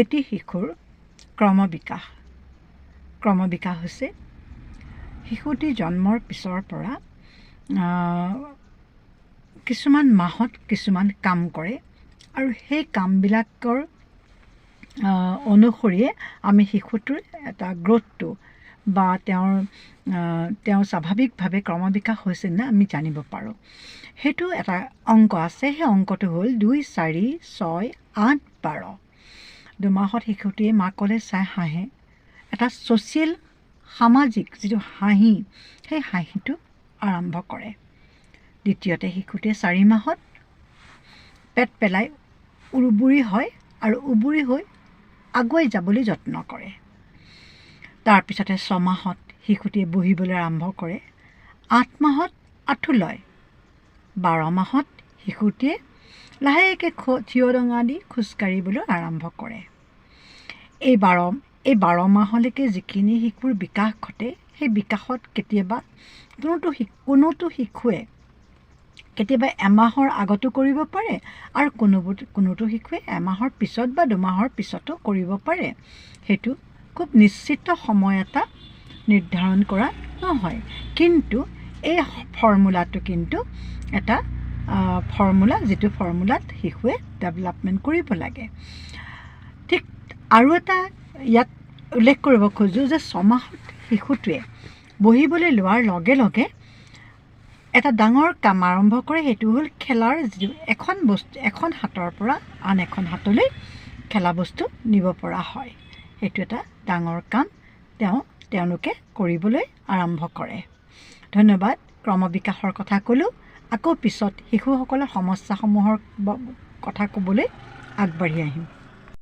এটি শিশুৰ ক্ৰমবিকাশ হৈছে শিশুটি জন্মৰ পিছৰ পৰা কিছুমান মাহত কিছুমান কাম কৰে আৰু সেই কামবিলাকৰ অনুসৰিয়ে আমি শিশুটোৰ এটা গ্ৰথটো বা তেওঁ স্বাভাৱিকভাৱে ক্ৰমবিকাশ হৈছে নে আমি জানিব পাৰোঁ। সেইটো এটা অংক আছে, সেই অংকটো হ'ল 2, 4, 6, 8, 12। 2 মাহত শিশুটিয়ে মাকলৈ চাই হাঁহে, এটা ছ'চিয়েল সামাজিক যিটো হাঁহি, সেই হাঁহিটো আৰম্ভ কৰে। দ্বিতীয়তে শিশুটিয়ে 4 মাহত পেট পেলাই উবুৰি হয় আৰু উবুৰি হৈ আগুৱাই যাবলৈ যত্ন কৰে। তাৰপিছতে 6 মাহত শিশুটিয়ে বহিবলৈ আৰম্ভ কৰে, 8 মাহত আঁঠু লয়, 12 মাহত শিশুটিয়ে লাহেকৈ থিয় ডঙা দি খোজকাঢ়িবলৈ আৰম্ভ কৰে। এই 12 মাহলৈকে যিখিনি শিশুৰ বিকাশ ঘটে, সেই বিকাশত কেতিয়াবা কোনোটো শিশুৱে কেতিয়াবা এমাহৰ আগতো কৰিব পাৰে আৰু কোনোটো শিশুৱে এমাহৰ পিছত বা 2 মাহৰ পিছতো কৰিব পাৰে। সেইটো খুব নিশ্চিত সময় এটা নিৰ্ধাৰণ কৰা নহয়, কিন্তু এই ফৰ্মুলাটো কিন্তু এটা ফৰ্মুলা, যিটো ফৰ্মুলাত শিশুৱে ডেভেলপমেণ্ট কৰিব লাগে। ঠিক আৰু এটা ইয়াত উল্লেখ কৰিব খোজোঁ যে 6 মাহত শিশুটোৱে বহিবলৈ লোৱাৰ লগে লগে এটা ডাঙৰ কাম আৰম্ভ কৰে, সেইটো হ'ল খেলাৰ যিটো এখন হাতৰ পৰা আন এখন হাতলৈ খেলা বস্তু নিব পৰা হয়। সেইটো এটা ডাঙৰ কাম তেওঁলোকে কৰিবলৈ আৰম্ভ কৰে। ধন্যবাদ। ক্ৰমবিকাশৰ কথা ক'লোঁ, আকৌ পিছত শিশুসকলৰ সমস্যাসমূহৰ কথা ক'বলৈ আগবাঢ়ি আহিম।